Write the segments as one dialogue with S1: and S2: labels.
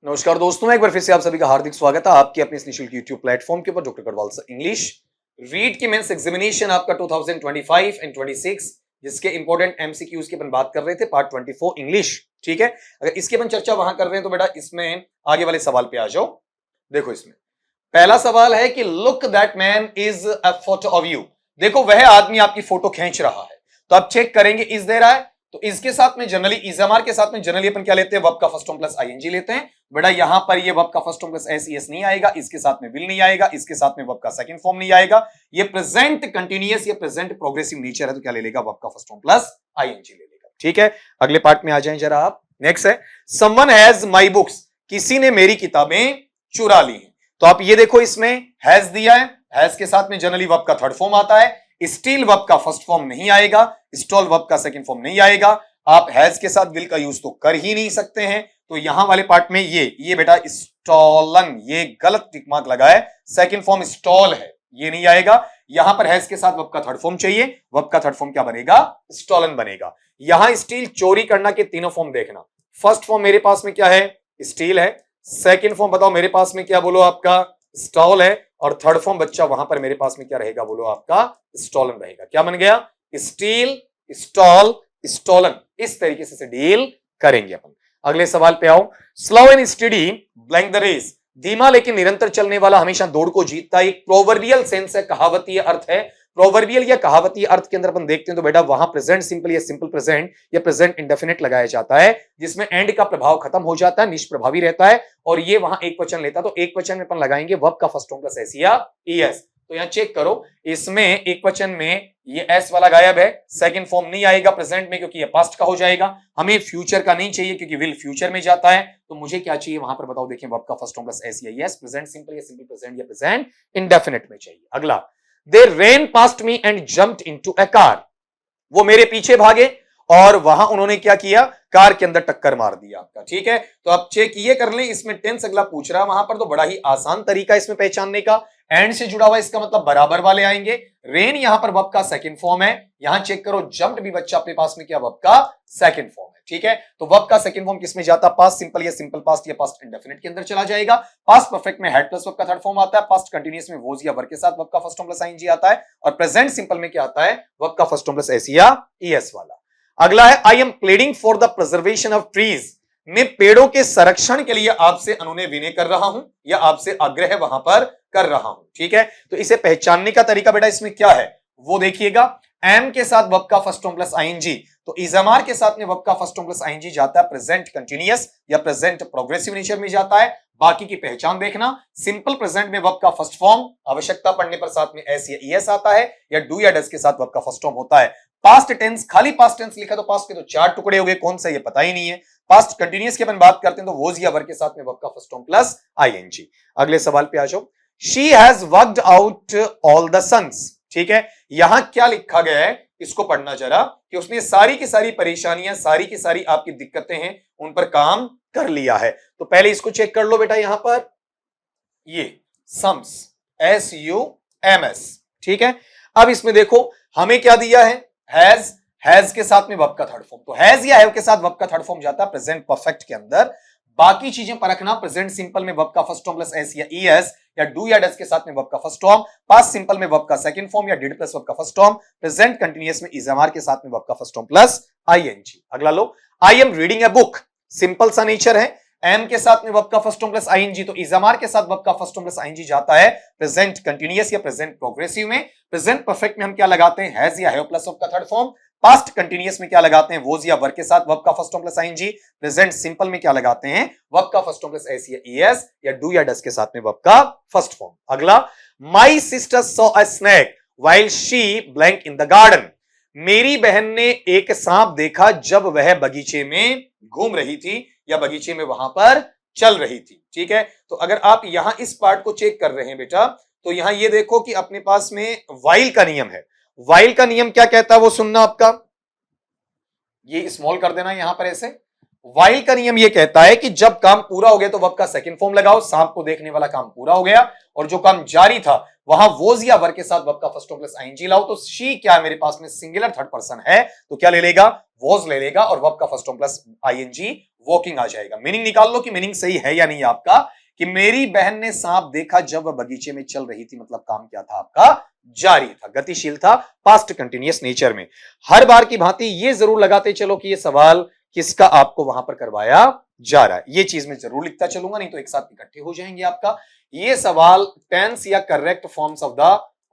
S1: नमस्कार दोस्तों, मैं एक बार फिर से आप सभी का हार्दिक स्वागत है आपके अपने इस निशुल्क यूट्यूब प्लेटफॉर्म के ऊपर doctor Garhwal sir English read की मेंस एग्जामिनेशन आपका 2025 एंड 26 जिसके इंपॉर्टेंट एमसीक्यूज की अपन बात कर रहे थे पार्ट 24 इंग्लिश। ठीक है, अगर इसकी अपन चर्चा वहां कर रहे हैं तो बेटा इसमें आगे वाले सवाल पे आ जाओ। देखो इसमें पहला सवाल है कि look that man is a photo of you. देखो वह आदमी आपकी फोटो खींच रहा है, तो आप चेक करेंगे इज दे रहा है, तो इसके साथ में जनरली इजमार के साथ में जनरली अपन क्या लेते हैं, वर्ब का फर्स्ट फॉर्म प्लस आईएनजी लेते हैं। बेटा यहां पर ये वर्ब का फर्स्ट फॉर्म प्लस एसईएस नहीं आएगा, इसके साथ में विल नहीं आएगा, इसके साथ में वर्ब का सेकंड फॉर्म नहीं आएगा। ये प्रेजेंट कंटीन्यूअस या प्रेजेंट प्रोग्रेसिव नेचर है, तो क्या ले लेगा, वर्ब का फर्स्ट फॉर्म प्लस आईएनजी ले लेगा। ठीक है, अगले पार्ट में आ जाएं जरा आप। नेक्स्ट है समवन हैज माई बुक्स, किसी ने मेरी किताबें चुरा ली हैं। तो आप ये देखो इसमें हैज दिया है, हैज के साथ में जनरली वर्ब का थर्ड फॉर्म आता है, स्टील वर्ब का फर्स्ट फॉर्म नहीं आएगा, स्टॉल वर्ब का सेकंड फॉर्म नहीं आएगा। आप हैज के साथ विल का यूज तो कर ही नहीं सकते हैं, तो यहां वाले पार्ट में ये बेटा स्टॉलन, ये गलत टिक मार्क लगा है, सेकंड फॉर्म स्टॉल है, ये नहीं आएगा। यहां पर हैज के साथ वर्ब का थर्ड फॉर्म चाहिए, वर्ब का थर्ड फॉर्म क्या बनेगा, स्टॉलन बनेगा। यहां स्टील चोरी करना के तीनों फॉर्म देखना। फर्स्ट फॉर्म मेरे पास में क्या है, स्टील है, सेकंड फॉर्म बताओ मेरे पास में क्या, बोलो आपका स्टॉल है, और थर्ड फॉर्म बच्चा वहां पर मेरे पास में क्या रहेगा, बोलो आपका स्टॉलन रहेगा। क्या बन गया, स्टील स्टॉल स्टॉलन। इस तरीके से डील करेंगे अपन। अगले सवाल पे आओ। Slow and steady blank the race, धीमा लेकिन निरंतर चलने वाला हमेशा दौड़ को जीतता है। एक प्रोवर्बियल सेंस है, कहावतीय अर्थ है। प्रोवर्बियल या कहावतीय अर्थ के अंदर अपन देखते हैं तो बेटा वहां प्रेजेंट सिंपल या सिंपल प्रेजेंट या प्रेजेंट इंडेफिनिट लगाया जाता है, जिसमें एंड का प्रभाव खत्म हो जाता है, निष्प्रभावी रहता है, और ये वहां एक वचन लेता है, तो एक वचन में अपन लगाएंगे वर्ब का फर्स्ट फॉर्म प्लस एस या ईएस। तो यहां चेक करो, इसमें एक वचन में ये एस वाला गायब है, सेकंड फॉर्म नहीं आएगा प्रेजेंट में क्योंकि ये पास्ट का हो जाएगा। हमें फ्यूचर का नहीं चाहिए क्योंकि विल फ्यूचर में जाता है, तो मुझे क्या चाहिए वहां पर बताओ, देखिए वर्ब का फर्स्ट फॉर्म प्लस एस या एस, प्रेजेंट सिंपल या सिंपल प्रेजेंट या प्रेजेंट इंडेफिनिट में चाहिए। अगला, they ran past me and jumped into a car, वो मेरे पीछे भागे और वहां उन्होंने क्या किया, कार के अंदर टक्कर मार दिया आपका। ठीक है, तो आप चेक ये कर लें, इसमें टेंस अगला पूछ रहा है वहां पर, तो बड़ा ही आसान तरीका इसमें पहचानने का, एंड से जुड़ा हुआ इसका मतलब बराबर वाले आएंगे। रेन यहां पर वर्ब का सेकंड फॉर्म है, यहां चेक करो जंप्ड भी बच्चा अपने पास में क्या, वर्ब का सेकंड फॉर्म है। ठीक है, तो वर्ब का सेकंड फॉर्म किसमें जाता, पास्ट सिंपल या सिंपल पास्ट या पास्ट इंडेफिनिट के अंदर चला जाएगा। पास्ट परफेक्ट में हेड प्लस वर्ब का थर्ड फॉर्म आता है, पास्ट कंटीन्यूअस में वोज या वर्ब के साथ वर्ब का फर्स्ट फॉर्म प्लस आईएनजी आता है, और प्रेजेंट सिंपल में क्या आता है, वर्ब का फर्स्ट फॉर्म प्लस एस या ईएस वाला। अगला है I am प्लेडिंग for the preservation of trees, मैं पेड़ों के संरक्षण के लिए आपसे अनुनय विनय कर रहा हूं या आपसे आग्रह वहां पर कर रहा हूं। ठीक है, तो इसे पहचानने का तरीका बेटा इसमें क्या है वो देखिएगा। एम के साथ वर्ब का फर्स्ट फॉर्म प्लस आईएनजी, तो इजमार के साथ में वर्ब का फर्स्ट फॉर्म प्लस आईएनजी जाता है प्रेजेंट कंटीन्यूअस या प्रेजेंट प्रोग्रेसिव नेचर में जाता है। बाकी की पहचान देखना, सिंपल प्रेजेंट में वर्ब का फर्स्ट फॉर्म आवश्यकता पड़ने पर साथ में एस या ईएस आता है, या डू या डज के साथ वर्ब का फर्स्ट फॉर्म होता है। पास्ट टेंस, खाली पास्ट टेंस लिखा तो पास्ट के तो चार टुकड़े हो गए, कौन सा ये पता ही नहीं है। पास्ट कंटीन्यूअस की अपन बात करते हैं तो वोज या वर्ब के साथ में वर्ब का फर्स्ट फॉर्म प्लस आईएनजी। अगले सवाल पे आ जाओ। She has worked out all the sums, ठीक है, यहां क्या लिखा गया है इसको पढ़ना जरा, कि उसने सारी की सारी परेशानियां, सारी की सारी आपकी दिक्कतें हैं उन पर काम कर लिया है। तो पहले इसको चेक कर लो बेटा, यहां पर ये सम्स SUMS, ठीक है। अब इसमें देखो हमें क्या दिया है, हैज के साथ में वर्ब का थर्ड फॉर्म, तो हैज या हैव के साथ वर्ब का थर्ड फॉर्म जाता है प्रेजेंट परफेक्ट के अंदर। बाकी चीजें परखना, प्रेजेंट सिंपल में वर्ब का फर्स्ट फॉर्म प्लस एस या ईएस, या डू या डज के साथ में वर्ब का फर्स्ट फॉर्म, पास्ट सिंपल में वर्ब का सेकंड फॉर्म या डिड प्लस वर्ब का फर्स्ट फॉर्म, प्रेजेंट कंटीन्यूअस में इजमार के साथ में वर्ब का फर्स्ट फॉर्म प्लस आईएनजी। अगला लो, I am reading a book, simple सा नेचर है, एम के साथ में वर्ब का फर्स्ट फॉर्म प्लस आईएनजी, तो इजमार के साथ वर्ब का फर्स्ट फॉर्म प्लस आईएनजी जाता है प्रेजेंट कंटीन्यूअस या प्रेजेंट प्रोग्रेसिव में। प्रेजेंट परफेक्ट में हम क्या लगाते हैं, हैज या हैव प्लस वर्ब का थर्ड फॉर्म। पास्ट कंटीन्यूअस में क्या लगाते हैं, वोज या वर्ब के साथ वर्ब का first form plus ING. Present simple में क्या लगाते हैं, वर्ब का फर्स्ट फॉर्म प्लस एस या ईएस, या डू या डज के साथ में वर्ब का फर्स्ट फॉर्म। अगला, my sister saw a snake while she blank in the garden, मेरी बहन ने एक सांप देखा जब वह बगीचे में घूम रही थी या बगीचे में वहां पर चल रही थी। ठीक है, तो अगर आप यहां इस पार्ट को चेक कर रहे हैं बेटा, तो यहां ये देखो कि अपने पास में वाइल का नियम है। वाइल का नियम क्या कहता है वो सुनना आपका, ये स्मॉल कर देना यहां पर ऐसे। व्हाइल का नियम यह कहता है कि जब काम पूरा हो गया तो वर्ब का सेकंड फॉर्म लगाओ, सांप को देखने वाला काम पूरा हो गया, और जो काम जारी था वहां वोज या वर के साथ वर्ब का फर्स्ट फॉर्म प्लस आईएनजी लाओ। तो शी क्या है मेरे पास में सिंगुलर थर्ड पर्सन है, तो क्या ले लेगा, वॉज ले लेगा, और वर्ब का first form plus ING walking आ जाएगा। मीनिंग निकाल लो कि मीनिंग सही है या नहीं आपका, कि मेरी बहन ने सांप देखा जब वह बगीचे में चल रही थी, मतलब काम क्या था आपका, जारी था, गतिशील था, पास्ट कंटिन्यूअस नेचर में। हर बार की भांति ये जरूर लगाते चलो कि ये सवाल किसका आपको वहां पर करवाया जा रहा है, ये चीज मैं जरूर लिखता चलूंगा, नहीं तो एक साथ इकट्ठे हो जाएंगे आपका। ये सवाल टेंस या correct forms of the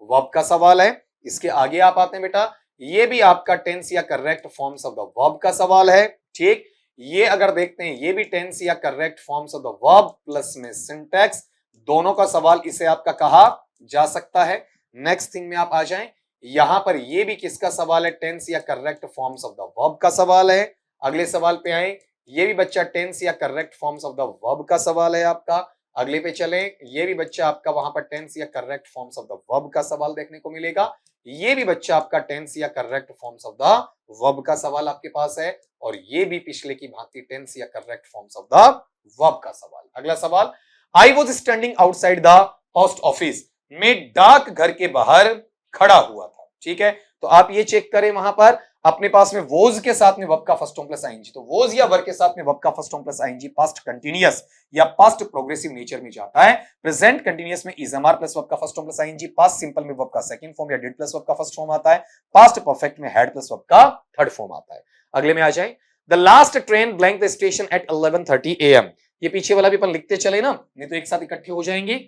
S1: verb का सवाल है। इसके आगे आप आते हैं बेटा, ये भी आपका टेंस या correct forms of the verb का सवाल है। ठीक, ये अगर देखते हैं ये भी टेंस या correct forms of the verb plus में सिंटैक्स, दोनों का सवाल इसे आपका कहा जा सकता है। नेक्स्ट थिंग में आप आ जाएं, यहां पर ये भी किसका सवाल है, टेंस या correct forms of the verb का सवाल है। अगले सवाल पे आए, ये भी बच्चा टेंस या correct forms of the verb का सवाल है आपका। अगले पे चले, ये भी बच्चा आपका वहां पर टेंस या correct forms of the verb का सवाल देखने को मिलेगा। ये भी बच्चा आपका टेंस या correct forms of the verb का सवाल आपके पास है, और ये भी पिछले की भांति टेंस या correct forms of the verb का सवाल। अगला सवाल, I was standing outside the post office, मैं डाक घर के बाहर खड़ा हुआ था। ठीक है, तो आप ये चेक करें, वहां पर अपने पास में वोज के साथ में वर्ब का फर्स्ट फॉर्म प्लस आईएनजी, तो वोज या वर्ब के साथ में वर्ब का first form plus ING past continuous या पास्ट प्रोग्रेसिव नेचर में जाता है। प्रेजेंट कंटीन्यूअस में इजएमआर प्लस वर्ब का first form plus ING, past simple में वर्ब का सेकंड फॉर्म या डिड प्लस वर्ब का फर्स्ट फॉर्म आता है, पास्ट परफेक्ट में हैड प्लस वर्ब का थर्ड फॉर्म आता है। अगले में आ जाए, the last train blank the station at 11:30 AM। ये पीछे वाला भी अपन लिखते चले ना, नहीं तो एक साथ इकट्ठे हो जाएंगे।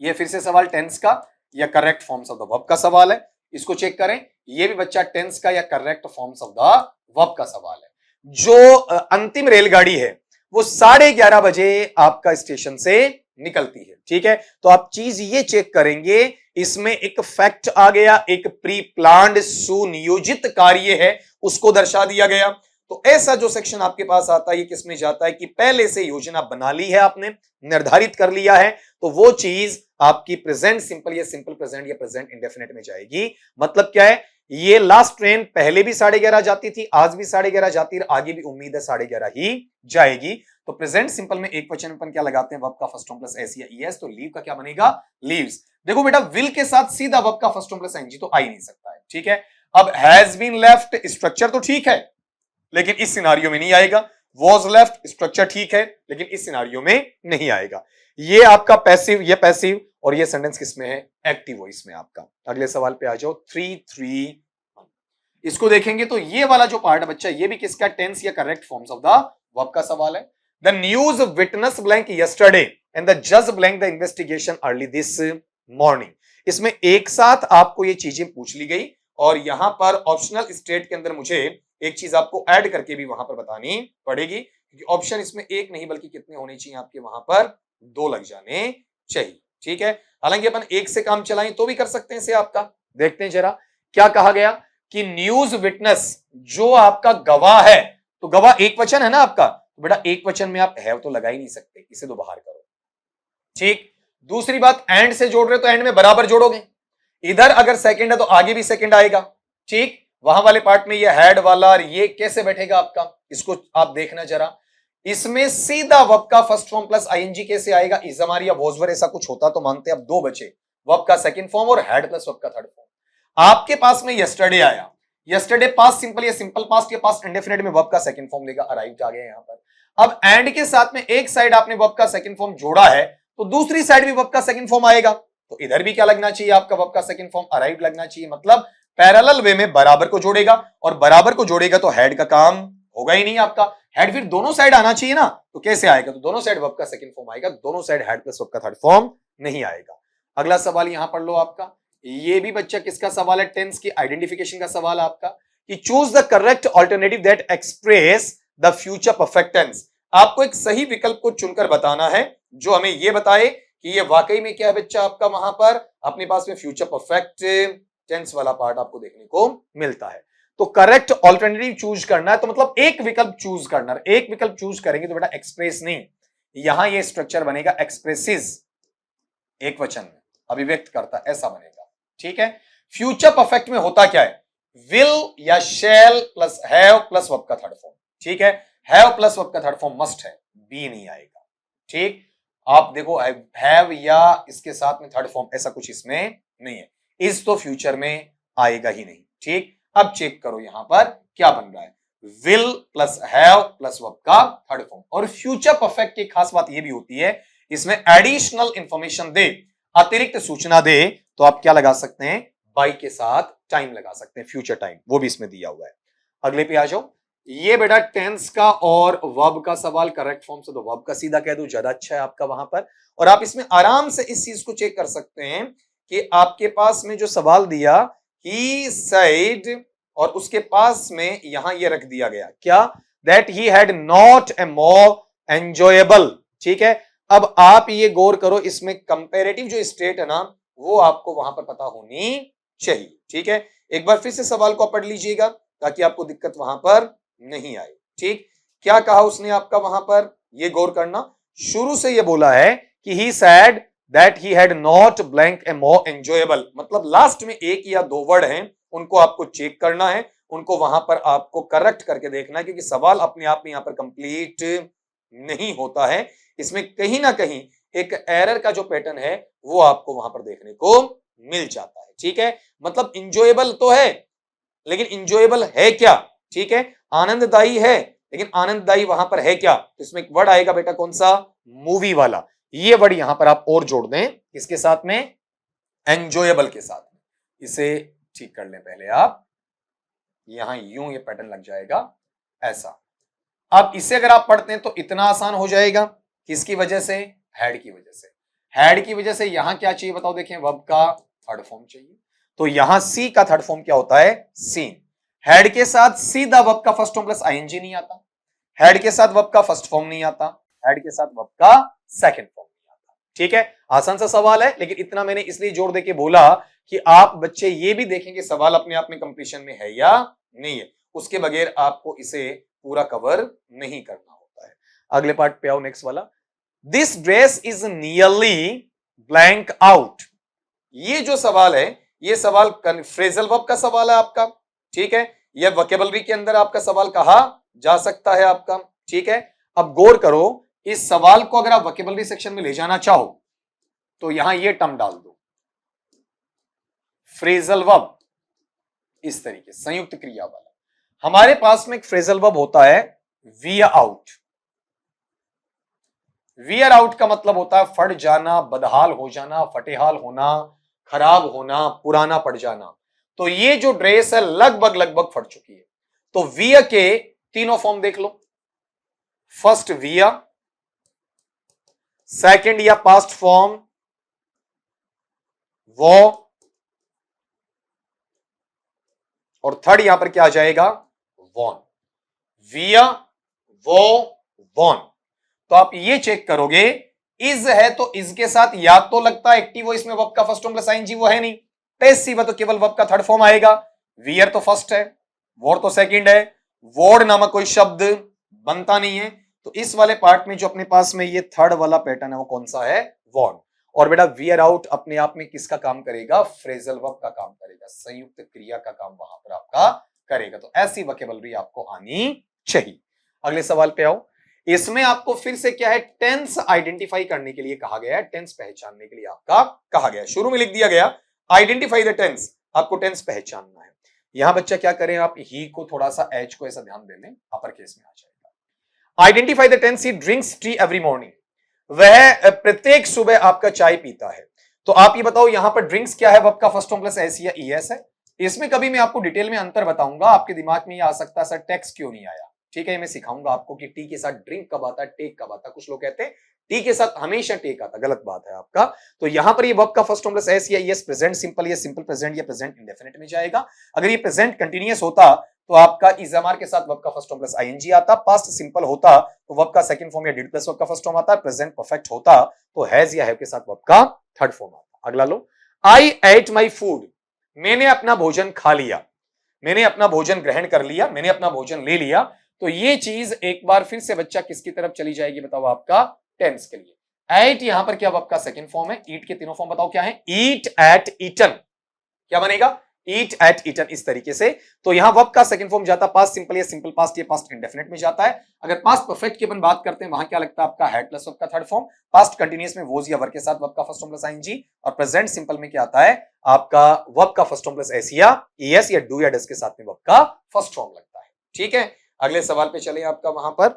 S1: ये फिर से सवाल टेंस का या correct forms of the verb का सवाल है, इसको चेक करें। ये भी बच्चा टेंस का या correct forms of the verb का सवाल है। जो अंतिम रेलगाड़ी है वो 11:30 बजे आपका स्टेशन से निकलती है। ठीक है, तो आप चीज ये चेक करेंगे, इसमें एक फैक्ट आ गया, एक प्री प्लान्ड सुनियोजित कार्य है उसको दर्शा दिया गया। तो ऐसा जो सेक्शन आपके पास आता है ये किसमें जाता है कि पहले से योजना बना ली है आपने, निर्धारित कर लिया है, तो वो चीज आपकी प्रेजेंट सिंपल या सिंपल प्रेजेंट या प्रेजेंट इंडेफिनिट में जाएगी। मतलब क्या है, ये लास्ट ट्रेन पहले भी 11:30 जाती थी, आज भी 11:30 जाती है, आगे भी उम्मीद है 11:30 ही जाएगी। तो प्रेजेंट सिंपल में एक वचन अपन क्या लगाते हैं, वर्ब का फर्स्ट फॉर्म प्लस एस या ईएस, तो लीव का क्या बनेगा, लीव्स। देखो बेटा, विल के साथ सीधा वर्ब का फर्स्ट फॉर्म प्लस एनजी तो आ ही नहीं सकता है। ठीक है, अब हैज बीन लेफ्ट स्ट्रक्चर तो ठीक है लेकिन इस सिनारियो में नहीं आएगा, वॉज लेफ्ट स्ट्रक्चर ठीक है लेकिन इस सिनारियो में नहीं आएगा। ये आपका पैसिव, ये पैसिव, और ये सेंटेंस किसमें है, एक्टिव वॉइस में आपका। अगले सवाल पे आ जाओ, 3-3 इसको देखेंगे तो ये वाला जो पार्ट है बच्चा, ये भी किसका, टेंस या correct forms of the verb का सवाल है। The news witness blank yesterday and the जज blank the investigation early this morning. इसमें एक साथ आपको ये चीजें पूछ ली गई, और यहां पर ऑप्शनल स्टेट के अंदर मुझे एक चीज आपको ऐड करके भी वहां पर बतानी पड़ेगी, क्योंकि ऑप्शन इसमें एक नहीं बल्कि कितने होने चाहिए आपके, वहां पर 2 लग जाने चाहिए। ठीक है, हालांकि अपन एक से काम चलाएं तो भी कर सकते हैं इसे आपका। देखते हैं जरा क्या कहा गया कि न्यूज विटनेस जो आपका गवाह है, तो गवाह एक वचन है ना आपका, तो बेटा एक वचन में आप है तो लगा ही नहीं सकते, इसे तो बाहर करो। ठीक, दूसरी बात, एंड से जोड़ रहे हो तो एंड में बराबर जोड़ोगे, इधर अगर सेकंड है तो आगे भी सेकंड आएगा। ठीक, वहां वाले पार्ट में ये हेड वाला और ये कैसे बैठेगा आपका, इसको आप देखना जरा। इसमें सीधा वर्ब का फर्स्ट फॉर्म प्लस आईएनजी कैसे आएगा, इजमार या वोजवर ऐसा कुछ होता तो मानते, अब 2 बचे, वर्ब का सेकंड फॉर्म और हेड प्लस वर्ब का थर्ड फॉर्म। आपके पास में यस्टरडे आया, यस्टरडे पास्ट सिंपल या सिंपल पास्ट या पास्ट इंडेफिनिट में वर्ब का सेकंड फॉर्म लेगा, अराइव्ड आ गया यहां पर। अब एंड के साथ में एक साइड आपने वर्ब का सेकंड फॉर्म जोड़ा है, तो दूसरी साइड भी वर्ब का सेकंड फॉर्म आएगा, तो इधर भी क्या लगना चाहिए आपका, वर्ब का सेकंड फॉर्म अराइव्ड लगना चाहिए। मतलब पैरेलल वे में बराबर को जोड़ेगा, और बराबर को जोड़ेगा तो हेड का काम होगा ही नहीं आपका, हेड फिर दोनों साइड आना चाहिए ना, तो कैसे आएगा, तो दोनों साइड वर्ब का सेकंड फॉर्म आएगा, दोनों साइड हेड प्लस वर्ब का थर्ड फॉर्म नहीं आएगा। अगला सवाल यहां पढ़ लो आपका, ये भी बच्चा किसका सवाल है, टेंस की आइडेंटिफिकेशन का सवाल है आपका, कि choose the correct alternative that express the future perfect tense. आपको एक सही विकल्प को चुनकर बताना है जो हमें यह बताए कि ये वाकई में क्या है बच्चा आपका, वहां पर अपने पास में फ्यूचर परफेक्ट टेंस वाला पार्ट आपको देखने को मिलता है। तो करेक्ट ऑल्टरनेटिव चूज करना है, तो मतलब एक विकल्प चूज करना है, एक विकल्प चूज करेंगे तो बेटा एक्सप्रेस नहीं, यहां ये स्ट्रक्चर बनेगा एक्सप्रेसिस, एक वचन में अभिव्यक्त करता, ऐसा बनेगा। ठीक है, फ्यूचर परफेक्ट में होता क्या है, विल या शैल प्लस हैव प्लस वर्ब का थर्ड फॉर्म। ठीक है, हैव प्लस वर्ब का थर्ड फॉर्म मस्ट है, बी नहीं आएगा। ठीक, आप देखो हैव या इसके साथ में थर्ड फॉर्म ऐसा कुछ इसमें नहीं है, इस तो फ्यूचर में आएगा ही नहीं। ठीक, अब चेक करो यहां पर क्या बन रहा है, will plus have plus verb का थर्ड फॉर्म। और फ्यूचर परफेक्ट की खास बात यह भी होती है, इसमें एडिशनल इंफॉर्मेशन दे, अतिरिक्त सूचना दे, तो आप क्या लगा सकते हैं, बाई के साथ टाइम लगा सकते हैं, फ्यूचर टाइम, वो भी इसमें दिया हुआ है। अगले पे आ जाओ, ये बेटा टेंस का और वर्ब का सवाल करेक्ट फॉर्म से तो वर्ब का सीधा कह दो, ज्यादा अच्छा है आपका वहां पर। और आप इसमें आराम से इस चीज को चेक कर सकते हैं कि आपके पास में जो सवाल दिया ही सेड, और उसके पास में यहां ये रख दिया गया क्या, that he had not a more enjoyable. ठीक है, अब आप ये गौर करो, इसमें कंपेरेटिव जो स्टेट है ना, वो आपको वहां पर पता होनी चाहिए। ठीक है, एक बार फिर से सवाल को पढ़ लीजिएगा ताकि आपको दिक्कत वहां पर नहीं आए। ठीक, क्या कहा उसने आपका वहां पर, ये गौर करना, शुरू से ये बोला है कि he said that he had not blank a more enjoyable, मतलब लास्ट में एक या दो वर्ड हैं, उनको आपको चेक करना है, उनको वहां पर आपको करेक्ट करके देखना है, क्योंकि सवाल अपने आप में यहां पर कंप्लीट नहीं होता है, इसमें कहीं ना कहीं एक एरर का जो पैटर्न है वो आपको वहां पर देखने को मिल जाता है। ठीक है, मतलब इंजॉयबल तो है, लेकिन इंजॉयबल है क्या, ठीक है, आनंददायी है, लेकिन आनंददायी वहां पर है क्या, तो इसमें एक वर्ड आएगा बेटा कौन सा, मूवी वाला, ये वर्ड यहां पर आप और जोड़ दें, किसके साथ में, एंजॉयबल के साथ में। इसे ठीक कर लें पहले आप, यहां यूं ये पैटर्न लग जाएगा ऐसा। अब इसे अगर आप पढ़ते हैं तो इतना आसान हो जाएगा, किसकी वजह से, हैड की वजह से। हैड की वजह से यहां क्या चाहिए बताओ, देखें वर्ब का थर्ड फॉर्म चाहिए, तो यहां सी का थर्ड फॉर्म क्या होता है, सीन। हैड के साथ सीधा वर्ब का फर्स्ट फॉर्म प्लस आईएनजी नहीं आता, हैड के साथ वर्ब का फर्स्ट फॉर्म नहीं आता, हैड के साथ वर्ब का सेकंड फॉर्म नहीं आता। ठीक है, आसान सा सवाल है, लेकिन इतना मैंने इसलिए जोर देके बोला कि आप बच्चे ये भी देखेंगे सवाल अपने आप में कंप्लीशन में है या नहीं है, उसके बगैर आपको इसे पूरा कवर नहीं करना होता है। अगले पार्ट पे आओ, नेक्स्ट वाला, this dress is nearly blank out. ये जो सवाल है, ये सवाल फ्रेजल वर्ब का सवाल है आपका। ठीक है, यह वोकैबुलरी के अंदर आपका सवाल कहा जा सकता है आपका। ठीक है, अब गौर करो, इस सवाल को अगर आप वोकैबुलरी सेक्शन में ले जाना चाहो तो यहां ये टर्म डाल दो, फ्रेजल वर्ब, इस तरीके संयुक्त क्रिया वाला। हमारे पास में एक फ्रेजल वर्ब होता है वियर आउट। वियर आउट का मतलब होता है फट जाना, बदहाल हो जाना, फटेहाल होना, खराब होना, पुराना पड़ जाना। तो ये जो ड्रेस है लगभग लगभग फट चुकी है। तो वियर के तीनों फॉर्म देख लो, फर्स्ट वियर, सेकंड या पास्ट फॉर्म वो, और थर्ड यहां पर क्या आ जाएगा, वॉन। वियर, वो, वॉन। तो आप ये चेक करोगे, इज है तो इज के साथ या तो लगता है एक्टिव, इसमें वर्ब का फर्स्ट फॉर्म प्लस आईएनजी वो है नहीं, पैसिव है तो केवल वर्ब का थर्ड फॉर्म आएगा। वियर तो फर्स्ट है, वॉर तो सेकंड है, वॉर्ड नामक कोई शब्द बनता नहीं है, तो इस वाले पार्ट में जो अपने पास में ये थर्ड वाला पैटर्न है वो कौन सा है, वॉर्ड। और बेटा वियर आउट अपने आप में किसका काम करेगा, फ्रेजल वर्ब का काम करेगा, संयुक्त क्रिया का काम वहां पर आपका करेगा। तो ऐसी वोकैबुलरी आपको आनी चाहिए। अगले सवाल पे आओ, इसमें आपको फिर से क्या है, टेंस आइडेंटिफाई करने के लिए कहा गया है, टेंस पहचानने के लिए आपका कहा गया है। शुरू में लिख दिया गया आइडेंटिफाई द टेंस, आपको टेंस पहचानना है। यहां बच्चा क्या करें, आप ही को थोड़ा सा एच को ऐसा ध्यान दे लें, अपर केस में आ जाएगा। Identify the tense, he drinks tea every morning, वह प्रत्येक सुबह आपका चाय पीता है। तो आप ये बताओ यहां पर ड्रिंक्स क्या है, वर्ब का फर्स्ट फॉर्म प्लस एस या ईएस है। इसमें कभी मैं आपको डिटेल में अंतर बताऊंगा, आपके दिमाग में ये आ सकता है सर टेक्स क्यों नहीं आया। ठीक है, मैं सिखाऊंगा आपको कि टी के साथ ड्रिंक कब आता है, टेक कब आता है। कुछ लोग कहते हैं टी के साथ हमेशा टेक आता, गलत बात है आपका। तो यहां पर ये वर्ब का फर्स्ट फॉर्म प्लस एस या ईएस प्रेजेंट सिंपल या सिंपल प्रेजेंट या प्रेजेंट इंडेफिनिट में जाएगा। अगर ये प्रेजेंट कंटीन्यूअस होता तो आपका इजमार के साथ वर्ब का फर्स्ट फॉर्म प्लस आईएनजी आता, पास्ट सिंपल होता तो वर्ब का सेकंड फॉर्म या डिड प्लस वर्ब का फर्स्ट फॉर्म आता, प्रेजेंट परफेक्ट होता तो हैज या हैव के साथ वर्ब का थर्ड फॉर्म आता। अगला लो, आई एट माई फूड, मैंने अपना भोजन खा लिया, मैंने अपना भोजन ग्रहण कर लिया, मैंने अपना भोजन ले लिया। तो ये चीज एक बार फिर से बच्चा किसकी तरफ चली जाएगी बताओ, आपका टेंस के लिए। एट यहां पर क्या वर्ब का सेकंड फॉर्म है, ईट के तीनों फॉर्म बताओ क्या है, ईट, एट, ईटन, क्या बनेगा, ईट एट ईटन, इस तरीके से। तो यहां वर्ब का सेकंड फॉर्म जाता पास्ट सिंपल या सिंपल पास्ट, ये पास्ट इंडेफिनिट में जाता है। अगर पास्ट परफेक्ट की अपन बात करते हैं, वहां क्या लगता है आपका हैड प्लस वर्ब का थर्ड फॉर्म। पास्ट कंटीन्यूअस में वोज या वर के साथ वर्ब का फर्स्ट फॉर्म प्लस आईएनजी, और प्रेजेंट सिंपल में क्या आता है आपका वर्ब का फर्स्ट फॉर्म प्लस एस या ईएस या डू या डस के साथ में वर्ब का फर्स्ट फॉर्म लगता है। ठीक है, अगले सवाल पे चले। आपका वहां पर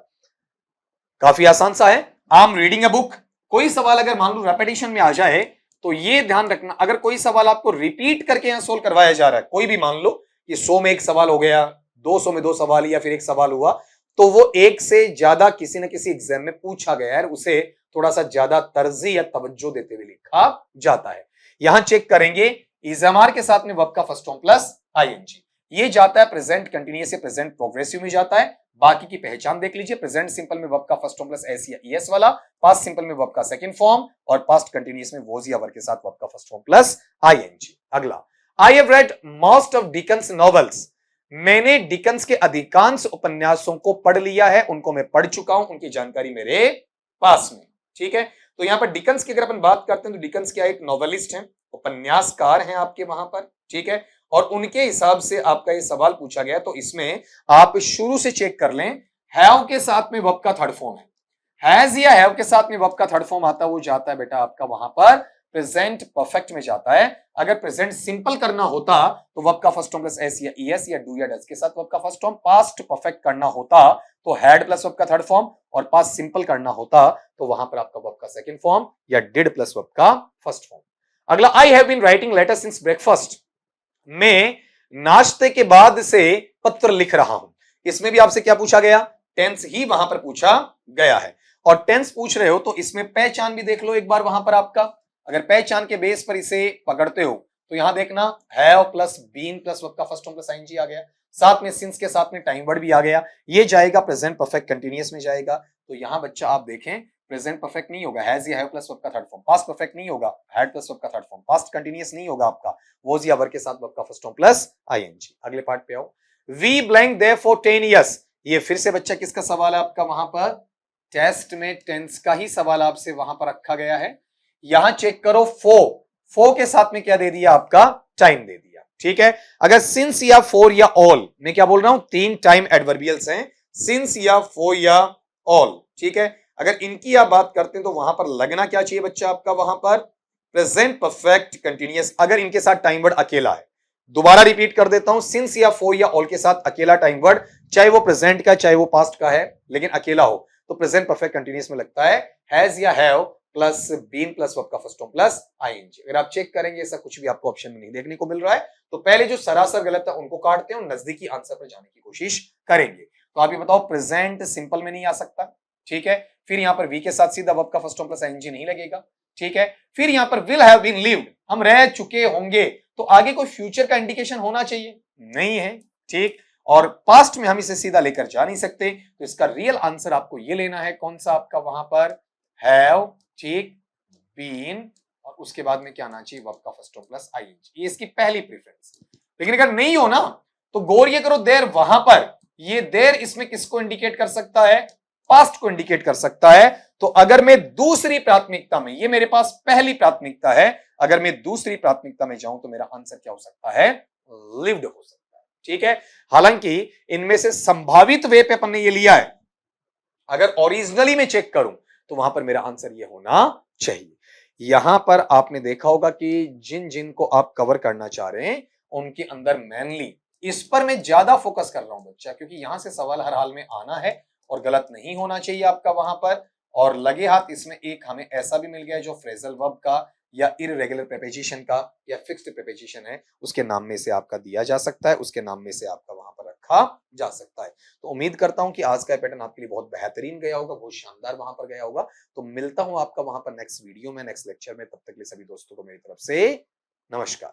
S1: काफी आसान सा है। आई एम रीडिंग अ बुक। कोई सवाल अगर मान लो रेपिटेशन में आ जाए तो ये ध्यान रखना, अगर कोई सवाल आपको रिपीट करके यहां सोल्व करवाया जा रहा है, कोई भी मान लो कि 100 में एक सवाल हो गया, 200 में 2 सवाल या फिर एक सवाल हुआ, तो वो एक से ज्यादा किसी न किसी एग्जाम में पूछा गया है, उसे थोड़ा सा ज्यादा तरजीह या तवज्जो देते हुए लिखा जाता है। यहां चेक करेंगे इजमार के साथ में वर्ब का फर्स्ट फॉर्म प्लस आईएनजी, ये जाता है प्रेजेंट कंटिन्यूअस से प्रेजेंट प्रोग्रेसिव में जाता है। बाकी की पहचान देख लीजिए, प्रेजेंट सिंपल में वर्ब का फर्स्ट फॉर्म प्लस एस या ईएस वाला, पास्ट सिंपल में वर्ब का सेकंड फॉर्म, और पास्ट कंटिन्यूअस में वोज या वर के साथ वर्ब का फर्स्ट फॉर्म प्लस आईएनजी। अगला, I have read most of Dickens novels. मैंने डिकन्स के अधिकांश उपन्यासों को पढ़ लिया है, उनको मैं पढ़ चुका हूं, उनकी जानकारी मेरे पास में। ठीक है, तो यहां पर डिकन्स की अगर अपन बात करते हैं तो डिकन्स क्या एक नॉवेलिस्ट हैं, उपन्यासकार हैं आपके वहां पर। ठीक है, और उनके हिसाब से आपका ये सवाल पूछा गया, तो इसमें आप शुरू से चेक कर लें, हैव के साथ में वर्ब का थर्ड फॉर्म है, हैज या हैव के साथ में वर्ब का थर्ड फॉर्म आता है, वो जाता है बेटा आपका वहां पर प्रेजेंट परफेक्ट में जाता है। अगर प्रेजेंट सिंपल करना होता तो वर्ब का फर्स्ट फॉर्म प्लस एस या ईएस या डू या डज के साथ वर्ब का फर्स्ट फॉर्म, पास्ट परफेक्ट करना होता तो हैड प्लस वर्ब का थर्ड फॉर्म, और पास्ट सिंपल करना होता तो वहां पर आपका वर्ब का सेकंड फॉर्म या डिड प्लस वर्ब का फर्स्ट फॉर्म। अगला, I have been writing letter since breakfast. मैं नाश्ते के बाद से पत्र लिख रहा हूं। इसमें भी आपसे क्या पूछा गया, टेंस ही वहां पर पूछा गया है, और टेंस पूछ रहे हो तो इसमें पहचान भी देख लो एक बार वहां पर आपका। अगर पहचान के बेस पर इसे पकड़ते हो तो यहां देखना have plus been plus verb का फर्स्ट फॉर्म प्लस आईएनजी आ गया, साथ में सिंस के साथ में टाइम वर्ड भी आ गया, ये जाएगा प्रेजेंट परफेक्ट कंटीन्यूअस में जाएगा। तो यहां बच्चा आप देखें प्रेजेंट परफेक्ट नहीं होगा, हैज या हैव प्लस वर्ब का थर्ड फॉर्म, पास्ट परफेक्ट नहीं होगा, हैड प्लस वर्ब का थर्ड फॉर्म, पास्ट कंटीन्यूअस नहीं होगा आपका, वॉज या वर के साथ वर्ब का फर्स्ट फॉर्म प्लस आईएनजी। अगले पार्ट पे आओ, we blank there for 10 years. ये फिर से बच्चा किसका सवाल है आपका वहां पर, टेस्ट में टेंस का ही सवाल आपसे वहां पर रखा गया है। यहां चेक करो, फो के साथ में क्या दे दिया आपका, टाइम दे दिया। ठीक है, अगर सिंस या फोर या ऑल, मैं क्या बोल रहा हूं, 3 टाइम एडवर्बियल्स हैं, सिंस या फोर या ऑल। ठीक है, अगर इनकी आप बात करते हैं तो वहां पर लगना क्या चाहिए बच्चा आपका वहां पर, प्रेजेंट परफेक्ट कंटीन्यूअस, अगर इनके साथ टाइम वर्ड अकेला है। दोबारा रिपीट कर देता हूं, सिंस या फोर या ऑल के साथ अकेला टाइम वर्ड, चाहे वो प्रेजेंट का चाहे वो पास्ट का है, लेकिन अकेला हो तो प्रेजेंट परफेक्ट कंटीन्यूअस में लगता है हैज या have plus been plus verb का फर्स्ट फॉर्म प्लस आईएनजी। अगर आप चेक करेंगे ऐसा कुछ भी आपको ऑप्शन में नहीं देखने को मिल रहा है, तो पहले जो सरासर गलत है उनको काटते हैं और नजदीकी आंसर पर जाने की कोशिश करेंगे। तो आप ये बताओ, प्रेजेंट सिंपल में नहीं आ सकता। ठीक है, फिर यहां पर वी के साथ सीधा वर्ब का फर्स्ट फॉर्म प्लस आईएनजी नहीं लगेगा। ठीक है, फिर यहां पर विल हैव बीन लिव्ड, हम रह चुके होंगे, तो आगे कोई फ्यूचर का इंडिकेशन होना चाहिए, नहीं है। ठीक, और पास्ट में हम इसे सीधा लेकर जा नहीं सकते, तो इसका रियल आंसर आपको ये लेना है, कौन सा आपका वहां पर, हैव, ठीक, बीन, और उसके बाद में क्या आना चाहिए, वर्ब का फर्स्ट फॉर्म प्लस आईएनजी। ये इसकी पहली प्रेफरेंस। लेकिन अगर नहीं हो ना, तो गौर ये करो, देर वहां पर, ये देर इसमें किसको इंडिकेट कर सकता है, पास्ट को इंडिकेट कर सकता है। तो अगर मैं दूसरी प्राथमिकता में, ये मेरे पास पहली प्राथमिकता है, अगर मैं दूसरी प्राथमिकता में जाऊं तो मेरा आंसर क्या हो सकता है, लिव्ड हो सकता है। ठीक है, हालांकि इनमें से संभावित वे पे अपन ने ये लिया है, अगर ओरिजिनली में चेक करूं तो वहां पर मेरा आंसर ये होना चाहिए। यहां पर आपने देखा होगा कि जिन जिन को आप कवर करना चाह रहे हैं उनके अंदर मेनली इस पर मैं ज्यादा फोकस कर रहा हूं बच्चा, क्योंकि यहां से सवाल हर हाल में आना है और गलत नहीं होना चाहिए आपका वहां पर। और लगे हाथ इसमें एक हमें ऐसा भी मिल गया जो फ्रेजल वर्ब का या इररेगुलर प्रीपोजिशन का या फिक्स्ड प्रीपोजिशन है, उसके नाम में से आपका दिया जा सकता है, उसके नाम में से आपका वहां पर रखा जा सकता है। तो उम्मीद करता हूं कि आज का पैटर्न आपके लिए बहुत बेहतरीन गया होगा, बहुत शानदार वहां पर गया होगा। तो मिलता हूं आपका वहां पर नेक्स्ट वीडियो में, नेक्स्ट लेक्चर में। तब तक के लिए सभी दोस्तों को मेरी तरफ से नमस्कार।